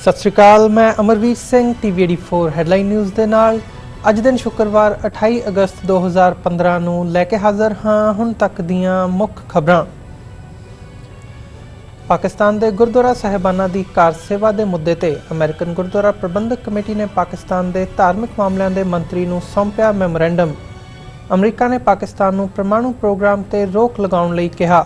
सत श्री अकाल, मैं Amarvir Singh TV84 headline news के नाल अज दिन शुक्रवार 28 अगस्त 2015 ਨੂੰ ਲੈ ਕੇ ਹਾਜ਼ਰ ਹਾਂ। ਹੁਣ तक ਦੀਆਂ ਮੁੱਖ ਖਬਰਾਂ। पाकिस्तान के गुरुद्वारा साहिबाना की कार सेवा के मुद्दे ते अमेरिकन गुरुद्वारा प्रबंधक कमेटी ने पाकिस्तान के धार्मिक मामलों के मंत्री नूं सौंपिया मैमोरेंडम। अमरीका ने पाकिस्तान नूं परमाणु प्रोग्राम ते रोक लगाउण लई कहा।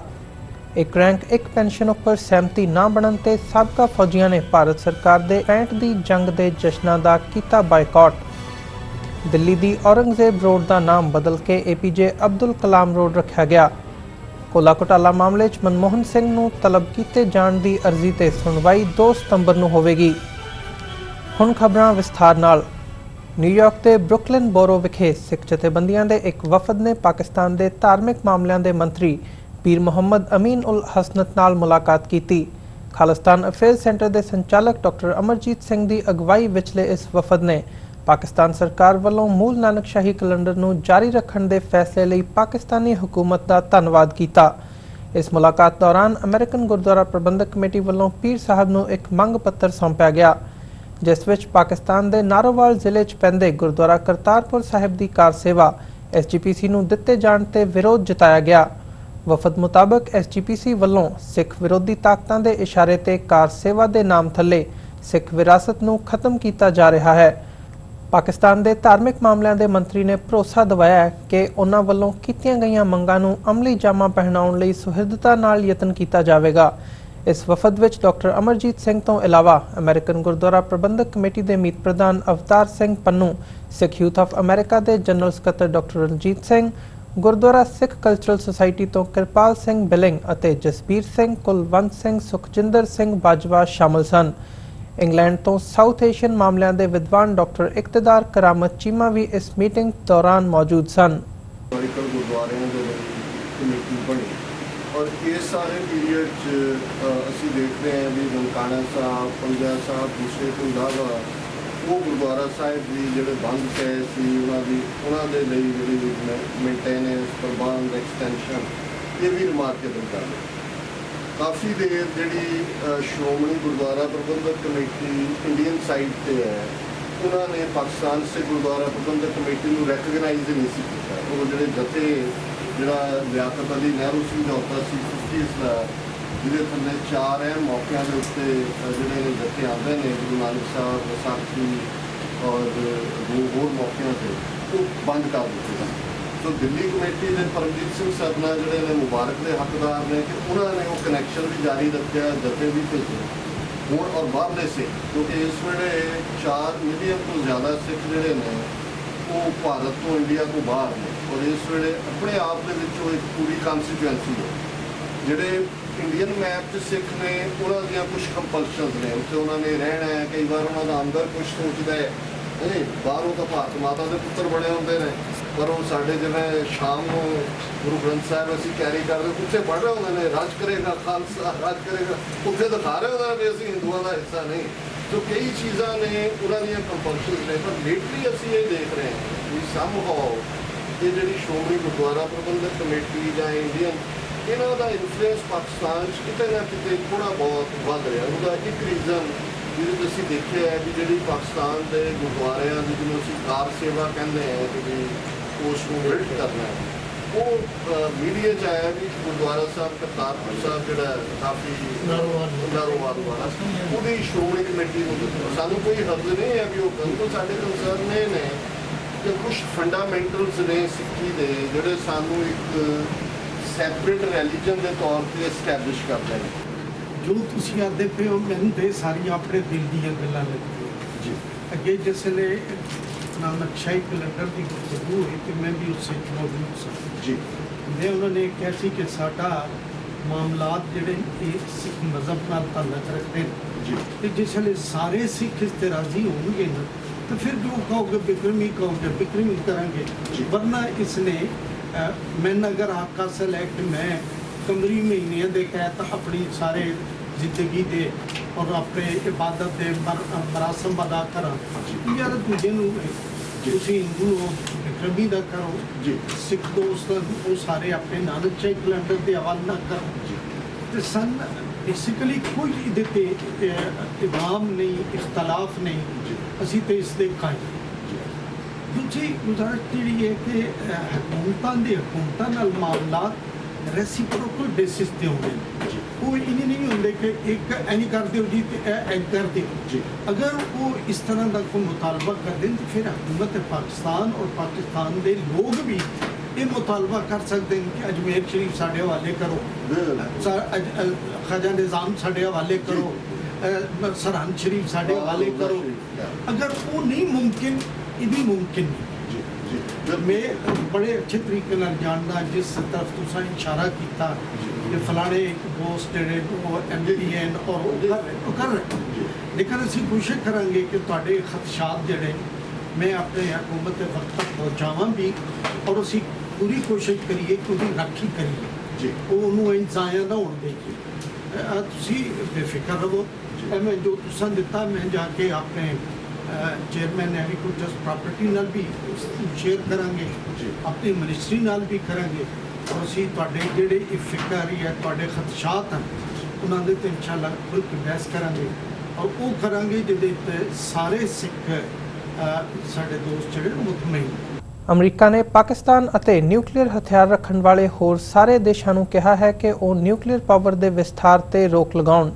एक रैंक एक पेंशन उपर सहमति ना बनन ते साबका फौजियां ने भारत सरकार के 65 की जंग के जश्नां दा कीता बायकॉट। दिल्ली की औरंगजेब रोड का नाम बदल के APJ अब्दुल कलाम रोड रखा गया। कोला घोटाला मामले च मनमोहन सिंह नूं तलब कीते जाण दी अर्जी ते सुनवाई 2 सितंबर नूं होवेगी। हुण खबरां विस्तार नाल। न्यूयॉर्क के ब्रुकलिन बोरो विखे सिख जथेबंदियां दे एक वफद ने पाकिस्तान के धार्मिक मामलों के मंत्री पीर मुहम्मद अमीन उल हसनत नाल मुलाकात की। खालिस्तान अफेयर्स सेंटर के संचालक डॉक्टर अमरजीत सिंह की अगवाई विचले इस वफद ने पाकिस्तान सरकार वालों मूल नानकशाही कैलेंडर नूं जारी रखने के फैसले लई पाकिस्तानी हुकूमत का धन्नवाद किया। इस मुलाकात दौरान अमेरिकन गुरुद्वारा प्रबंधक कमेटी वालों पीर साहब नूं एक मंग पत्र सौंपया गया, जिस विच पाकिस्तान के नारोवाल जिले च पैंदे गुरुद्वारा करतारपुर साहिब की कार सेवा SGPC नूं दिते जाण ते विरोध जताया गया। वफद मुताबक SGPC वालों सिख विरोधी ताकतां दे इशारे ते कार सेवा के नाम थले सिख विरासत नूं खत्म किया जा रहा है। पाकिस्तान के धार्मिक मामलों के मंत्री ने भरोसा दवाया कि उन्हां वल्लों कीतियां गईयां मंगां नूं अमली जामा पहनाउण लई सुहिरदता नाल यतन किया जावेगा। इस वफद विच डॉक्टर अमरजीत सिंह तो इलावा अमेरिकन गुरुद्वारा प्रबंधक कमेटी के मीत प्रधान Avtar Singh Pannu, Sikh youth of America के जनरल सकत्तर doctor Ranjit Singh, Gurdwara Sikh cultural society तो किरपाल सिंह बिलिंग अते जसबीर सिंह, कुलवंत सिंह, सुखजिंदर सिंह बाजवा शामिल सन। इंग्लैंड तो साउथ एशियन मामलों के विद्वान डॉक्टर इकतदार करामत चीमा भी इस मीटिंग दौरान मौजूद सन। और इस सारे पीरियड असी देख रहे हैं भी ननकाना साहब, पंजा साहब, दूसरे तो इलावा वो गुरुद्वारा साहिब भी जो बंद पे सी उन्होंने मेनटेनेंस प्रबंध एक्सटेंशन ये भी रिमार्केबल कर काफ़ी देर जी श्रोमणी गुरुद्वारा प्रबंधक कमेटी इंडियन साइड पर है, उन्होंने पाकिस्तान से गुरुद्वारा प्रबंधक कमेटी को रैकगनाइज नहीं किया। वो जो जथे जोड़ा लियाकत अली नेहरू समझौता से 50 जिसे थले 4 अहम मौकों के उत्ते जोड़े जथे आते हैं गुरु नानक साहब, विसाखी और 2 होर मौकों पर वो बंद कर दिते। तो दिल्ली कमेटी के परमजीत सिंह सरना जोड़े मुबारक के हकदार ने कि उन्होंने वो कनैक्शन भी जारी रखा, जथे भी भेजे हूँ और बाहरले सिख, क्योंकि इस वे 4 मिलियन तो ज़्यादा सिख जोड़े ने वो भारत तो इंडिया को बाहर ने और इस वे अपने आप के एक पूरी कॉन्स्टिट्यूएंसी है। जोड़े इंडियन मैप च सिख ने उन्होंने कुछ कंपलशन ने उत्थे उन्होंने रहना है, कई बार उन्होंने अंदर कुछ सोचता है बाहरों तो भारत माता के पुत्र बने होंगे ने, पर वो साढ़े जिन्हें शाम को गुरु ग्रंथ साहब असी कैरी करते उत्थे पढ़ रहे होंगे ने राज करेगा खालसा राज करेगा, उत्थे दिखा रहे होंगे भी असी हिंदुओं का हिस्सा नहीं। तो कई चीज़ा ने उन्होंने कंपलशन ने, पर लेटली असी ये देख रहे हैं कि समहाउ ये जी श्रोमणी गुरुद्वारा प्रबंधक कमेटी या इंडियन इन्हों का इन्फ्लुएंस पाकिस्तान कितने ना कितने थोड़ा बहुत बढ़ रहा। उसका एक रीजन जिसे असी देखे है भी जी पाकिस्तान के गुरुद्वारों की जिन्होंने असी कार सेवा कहते हैं कि भी उसको बिल्ड करना है, वो मीडिया च आया भी गुरुद्वारा साहब करतारपुर साहब जोड़ा काफ़ी नारोवाल वाला वो श्रोमणी कमेटी को सानू कोई हर्ज नहीं है भी वो बिल्कुल साढ़े कंसर्न ने कि कुछ फंडामेंटल्स ने सिक्खी के जोड़े सानू एक सैपरेट रैलीजन के तौर पर एस्टैबलिश करते हैं। जो तुम आते पे हो मैंने तो सारिया अपने दिल दियाँ गल्लां लगी जी। अगे जिसले नानकशाही कैलेंडर की गुफ्तगू हुई तो मैं भी उससे मौजूद सा जी। मैं उन्होंने कहा सी कि साडा मामलात जिहड़े सिख मजहब नाल ताल्लुक रखते हैं जी, तो जिसले सारे सिख इस ते राजी होंगे ना तो फिर जो कहोगे बिक्रमी करांगे, वरना इसने मैंने अगर आका सेलेक्ट मैं 15 महीने के तहत अपनी सारे जिंदगी दे और अपने इबादत के मरासम अदा करा यार दूजे हिंदू हो बिक्रमी का करो जी, सिख दोस्त वो सारे अपने नानकशाही कैलेंडर के हवाले ना करो। तो सन ਬੇਸਿਕਲੀ ਕੋਈ ਇਹਦੇ ਤੇ ਇਮਾਮ ਨਹੀਂ, ਇਖਤਲਾਫ ਨਹੀਂ, ਅਸੀਂ ਤੇ ਇਸ ਦੇ ਕਾਇਮ। ਦੂਜੀ ਗੁਜ਼ਾਰਿਸ਼ ਜਿਹੜੀ ਹੈ ਕਿ ਹਕੂਮਤਾਂ ਨਾਲ ਮਾਮਲਾਤ ਰੈਸੀਪਰੋਕਲ ਬੇਸਿਸ ਤੇ ਹੁੰਦੇ ਨੇ। ਉਹ ਇਹ ਨਹੀਂ ਹੁੰਦੇ ਕਿ ਇੱਕ ਐਨੀ ਕਰ ਦਿਓ ਜੀ ਤੇ ਇਹ ਕਰ ਦਿਓ। ਅਗਰ ਉਹ ਇਸ ਤਰ੍ਹਾਂ ਦਾ ਕੋਈ ਮੁਤਾਲਬਾ ਕਰਦੇ ਨੇ ਤਾਂ ਫਿਰ ਹਕੂਮਤ ਪਾਕਿਸਤਾਨ ਔਰ ਪਾਕਿਸਤਾਨ ਦੇ ਲੋਕ ਵੀ ਇਹ ਮੁਤਾਲਬਾ ਕਰ ਸਕਦੇ ਨੇ ਕਿ ਅਜਮੇਰ ਸ਼ਰੀਫ ਸਾਡੇ ਹਵਾਲੇ ਕਰੋ, ਖਾਜਾ ਨਿਜ਼ਾਮ ਸਾਡੇ ਹਵਾਲੇ ਕਰੋ, ਸਰਹੰਦ ਸ਼ਰੀਫ ਸਾਡੇ ਹਵਾਲੇ ਕਰੋ। ਅਗਰ ਉਹ ਨਹੀਂ ਮੁਮਕਿਨ, ਇਹ ਵੀ ਮੁਮਕਿਨ ਨਹੀਂ। मैं बड़े अच्छे तरीके नाल जानदा जिस तरफ तुसां इशारा किया कि फलाने दोस्त जिहड़े MP हैं और वो कर रहे, लेकिन असीं कोशिश करांगे कि तुहाडे खदशात जिहड़े मैं अपने हुकूमत दे वक्त तक पहुँचावां भी, और असीं पूरी कोशिश करिए कि उसदी राखी करिए, ਉਹਨੂੰ ਇੰਜ਼ਾਇਆ ਨਾ ਹੋਣ ਦੇਈਏ। ਤੁਸੀਂ ਬੇਫਿਕਰ ਰਹੋ। मैं जो तुसां दिता मैं जाके अपने चेयरमैन एग्रीकल्चर प्रॉपर्टी नाल भी शेयर करांगे, अपनी मिनिस्ट्री नाल भी करांगे, और असीं तुहाडे जिहड़े फिकर है, तुहाडे खदशात हैं, उन्हां दे ते इंशाअल्लाह खुल के बहस करांगे, और वो करांगे जिहदे ते सारे सिख साडे दोस्त जिहड़े मुतमईन। ਅਮਰੀਕਾ ਨੇ ਪਾਕਿਸਤਾਨ ਅਤੇ ਨਿਊਕਲੀਅਰ ਹਥਿਆਰ ਰੱਖਣ ਵਾਲੇ ਹੋਰ ਸਾਰੇ ਦੇਸ਼ਾਂ ਨੂੰ ਕਿਹਾ ਹੈ ਕਿ ਉਹ ਨਿਊਕਲੀਅਰ ਪਾਵਰ ਦੇ ਵਿਸਥਾਰ ਤੇ ਰੋਕ ਲਗਾਉਣ।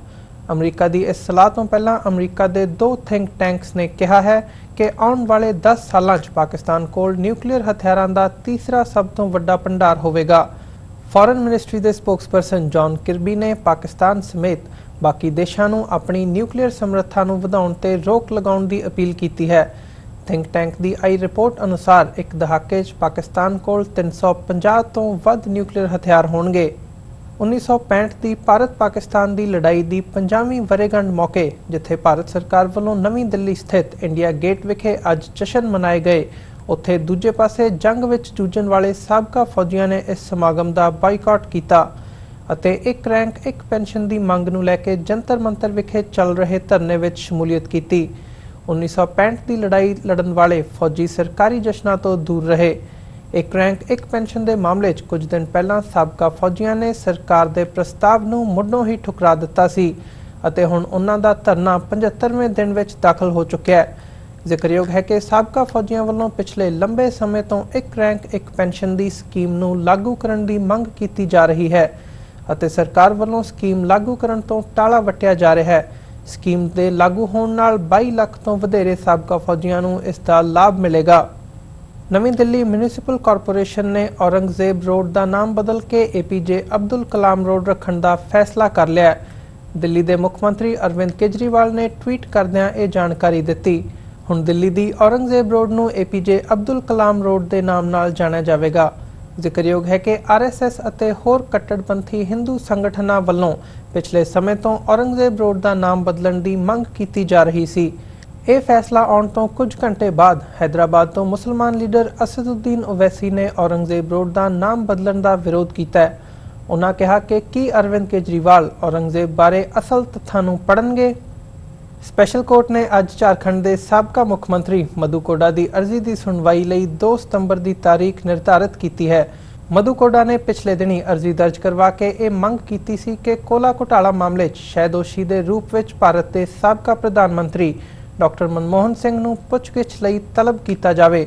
ਅਮਰੀਕਾ ਦੀ ਇਸ ਸਲਾਹ ਤੋਂ ਪਹਿਲਾਂ ਅਮਰੀਕਾ ਦੇ 2 ਥਿੰਕ ਟੈਂਕਸ ਨੇ ਕਿਹਾ ਹੈ ਕਿ ਆਉਣ ਵਾਲੇ 10 ਸਾਲਾਂ 'ਚ ਪਾਕਿਸਤਾਨ ਕੋਲ ਨਿਊਕਲੀਅਰ ਹਥਿਆਰਾਂ ਦਾ ਤੀਸਰਾ ਸਭ ਤੋਂ ਵੱਡਾ ਭੰਡਾਰ ਹੋਵੇਗਾ। ਫੋਰਨ ਮਿਨਿਸਟਰੀ ਦੇ ਸਪੋਕਸਪਰਸਨ ਜੌਨ ਕਿਰਬੀ ਨੇ ਪਾਕਿਸਤਾਨ ਸਮੇਤ ਬਾਕੀ ਦੇਸ਼ਾਂ ਨੂੰ ਆਪਣੀ ਨਿਊਕਲੀਅਰ ਸਮਰੱਥਾ ਨੂੰ ਵਧਾਉਣ ਤੇ ਰੋਕ ਲਗਾਉਣ ਦੀ ਅਪੀਲ ਕੀਤੀ ਹੈ। ਥਿੰਕ ਟੈਂਕ ਦੀ ਆਈ ਰਿਪੋਰਟ ਅਨੁਸਾਰ ਇੱਕ ਦਹਾਕੇ 'ਚ ਪਾਕਿਸਤਾਨ ਕੋਲ 350 ਤੋਂ ਵੱਧ ਨਿਊਕਲੀਅਰ ਹਥਿਆਰ ਹੋਣਗੇ। 1965 ਦੀ ਭਾਰਤ-ਪਾਕਿਸਤਾਨ ਦੀ ਲੜਾਈ ਦੀ 50ਵੀਂ ਵਰ੍ਹੇਗੰਢ ਮੌਕੇ ਜਿੱਥੇ ਭਾਰਤ ਸਰਕਾਰ ਵੱਲੋਂ ਨਵੀਂ ਦਿੱਲੀ ਸਥਿਤ ਇੰਡੀਆ ਗੇਟ ਵਿਖੇ ਅੱਜ ਜਸ਼ਨ ਮਨਾਏ ਗਏ, ਉੱਥੇ ਦੂਜੇ ਪਾਸੇ ਜੰਗ ਵਿੱਚ ਜੂਝਣ ਵਾਲੇ ਸਾਬਕਾ ਫੌਜੀਆਂ ਨੇ ਇਸ ਸਮਾਗਮ ਦਾ ਬਾਈਕਾਟ ਕੀਤਾ ਅਤੇ ਇੱਕ ਰੈਂਕ ਇੱਕ ਪੈਨਸ਼ਨ ਦੀ ਮੰਗ ਨੂੰ ਲੈ ਕੇ ਜੰਤਰ ਮੰਤਰ ਵਿਖੇ ਚੱਲ ਰਹੇ ਧਰਨੇ ਵਿੱਚ ਸ਼ਮੂਲੀਅਤ ਕੀਤੀ। 1965 ਦੀ ਲੜਾਈ ਲੜਨ ਵਾਲੇ ਫੌਜੀ ਸਰਕਾਰੀ ਜਸ਼ਨਾਂ ਤੋਂ ਦੂਰ ਰਹੇ। ਇੱਕ ਰੈਂਕ ਇੱਕ ਪੈਨਸ਼ਨ ਦੇ ਮਾਮਲੇ 'ਚ ਕੁਝ ਦਿਨ ਪਹਿਲਾਂ ਸਾਬਕਾ ਫੌਜੀਆਂ ਨੇ ਸਰਕਾਰ ਦੇ ਪ੍ਰਸਤਾਵ ਨੂੰ ਮੁੱਢੋਂ ਹੀ ਠੁਕਰਾ ਦਿੱਤਾ ਸੀ ਅਤੇ ਹੁਣ ਉਹਨਾਂ ਦਾ ਧਰਨਾ 75ਵੇਂ ਦਿਨ ਵਿੱਚ ਦਾਖਲ ਹੋ ਚੁੱਕਿਆ ਹੈ। ਜ਼ਿਕਰਯੋਗ ਹੈ ਕਿ ਸਾਬਕਾ ਫੌਜੀਆਂ ਵੱਲੋਂ ਪਿਛਲੇ ਲੰਬੇ ਸਮੇਂ ਤੋਂ ਇੱਕ ਰੈਂਕ ਇੱਕ ਪੈਨਸ਼ਨ ਦੀ ਸਕੀਮ ਨੂੰ ਲਾਗੂ ਕਰਨ ਦੀ ਮੰਗ ਕੀਤੀ ਜਾ ਰਹੀ ਹੈ ਅਤੇ ਸਰਕਾਰ ਵੱਲੋਂ ਸਕੀਮ ਲਾਗੂ ਕਰਨ ਤੋਂ ਟਾਲਾ ਵੱਟਿਆ ਜਾ ਰਿਹਾ ਹੈ। ਸਕੀਮ ਦੇ ਲਾਗੂ ਹੋਣ ਨਾਲ 22 ਲੱਖ ਤੋਂ ਵਧੇਰੇ ਸਾਬਕਾ ਫੌਜੀਆਂ ਨੂੰ ਇਸ ਦਾ ਲਾਭ ਮਿਲੇਗਾ। ਨਵੀਂ ਦਿੱਲੀ ਮਿਊਨਿਸਪਲ ਕਾਰਪੋਰੇਸ਼ਨ ਨੇ ਔਰੰਗਜ਼ੇਬ ਰੋਡ ਦਾ ਨਾਮ ਬਦਲ ਕੇ APJ ਅਬਦੁਲ ਕਲਾਮ ਰੋਡ ਰੱਖਣ ਦਾ ਫੈਸਲਾ ਕਰ ਲਿਆ ਹੈ। ਦਿੱਲੀ ਦੇ ਮੁੱਖ ਮੰਤਰੀ ਅਰਵਿੰਦ ਕੇਜਰੀਵਾਲ ਨੇ ਟਵੀਟ ਕਰਦਿਆਂ ਇਹ ਜਾਣਕਾਰੀ ਦਿੱਤੀ। ਹੁਣ ਦਿੱਲੀ ਦੀ ਔਰੰਗਜ਼ੇਬ ਰੋਡ ਨੂੰ APJ ਅਬਦੁਲ ਕਲਾਮ ਰੋਡ ਦੇ ਨਾਮ ਨਾਲ ਜਾਣਿਆ ਜਾਵੇਗਾ। ਜ਼ਿਕਰਯੋਗ ਹੈ ਕਿ RSS ਅਤੇ ਹੋਰ ਕੱਟੜਪੰਥੀ ਹਿੰਦੂ ਸੰਗਠਨਾਂ ਵੱਲੋਂ ਪਿਛਲੇ ਸਮੇਂ ਤੋਂ ਔਰੰਗਜ਼ੇਬ ਰੋਡ ਦਾ ਨਾਮ ਬਦਲਣ ਦੀ ਮੰਗ ਕੀਤੀ ਜਾ ਰਹੀ ਸੀ। ਇਹ ਫੈਸਲਾ ਆਉਣ ਤੋਂ ਕੁਝ ਘੰਟੇ ਬਾਅਦ ਹੈਦਰਾਬਾਦ ਤੋਂ ਮੁਸਲਮਾਨ ਲੀਡਰ ਅਸਦੁੱਦੀਨ ਓਵੈਸੀ ਨੇ ਔਰੰਗਜ਼ੇਬ ਰੋਡ ਦਾ ਨਾਮ ਬਦਲਣ ਦਾ ਵਿਰੋਧ ਕੀਤਾ ਹੈ। ਉਹਨਾਂ ਕਿਹਾ ਕਿ ਕੀ ਅਰਵਿੰਦ ਕੇਜਰੀਵਾਲ ਔਰੰਗਜ਼ੇਬ ਬਾਰੇ ਅਸਲ ਤੱਥਾਂ ਨੂੰ ਪੜ੍ਹਨਗੇ। ਸਪੈਸ਼ਲ ਕੋਰਟ ਨੇ ਅੱਜ ਝਾਰਖੰਡ ਦੇ ਸਾਬਕਾ ਮੁੱਖ ਮੰਤਰੀ ਮਧੂ ਕੋਡਾ ਦੀ ਅਰਜ਼ੀ ਦੀ ਸੁਣਵਾਈ ਲਈ 2 ਸਤੰਬਰ ਦੀ ਤਾਰੀਖ ਨਿਰਧਾਰਿਤ ਕੀਤੀ ਹੈ। ਮਧੂ ਕੋਡਾ ਨੇ ਪਿਛਲੇ ਦਿਨੀ ਅਰਜ਼ੀ ਦਰਜ ਕਰਵਾ ਕੇ ਇਹ ਮੰਗ ਕੀਤੀ ਸੀ ਕਿ ਕੋਲਾ ਘੁਟਾਲਾ ਮਾਮਲੇ 'ਚ ਸ਼ੈਦੋਸ਼ੀ ਦੇ ਰੂਪ ਵਿੱਚ ਭਾਰਤ ਦੇ ਸਾਬਕਾ ਪ੍ਰਧਾਨ ਮੰਤਰੀ ਡਾਕਟਰ ਮਨਮੋਹਨ ਸਿੰਘ ਨੂੰ ਪੁੱਛਗਿੱਛ ਲਈ ਤਲਬ ਕੀਤਾ ਜਾਵੇ।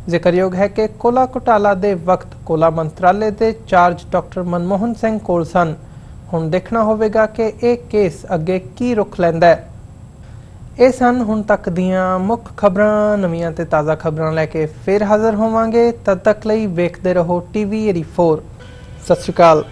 ਜ਼ਿਕਰਯੋਗ ਹੈ ਕਿ ਕੋਲਾ ਘੁਟਾਲਾ ਦੇ ਵਕਤ ਕੋਲਾ ਮੰਤਰਾਲੇ ਦੇ ਚਾਰਜ ਡਾਕਟਰ ਮਨਮੋਹਨ ਸਿੰਘ ਕੋਲ ਸਨ। ਹੁਣ ਦੇਖਣਾ ਹੋਵੇਗਾ ਕਿ ਇਹ ਕੇਸ ਅੱਗੇ ਕੀ ਰੁਖ ਲੈਂਦਾ ਹੈ। ਇਹ ਸਨ ਹੁਣ ਤੱਕ ਦੀਆਂ ਮੁੱਖ ਖਬਰਾਂ। ਨਵੀਆਂ ਤੇ ਤਾਜ਼ਾ ਖਬਰਾਂ ਲੈ ਕੇ ਫਿਰ ਹਾਜ਼ਰ ਹੋਵਾਂਗੇ। ਤਦ ਤੱਕ ਲਈ ਵੇਖਦੇ ਰਹੋ TV 84। ਸਤਿ ਸ਼੍ਰੀ ਅਕਾਲ।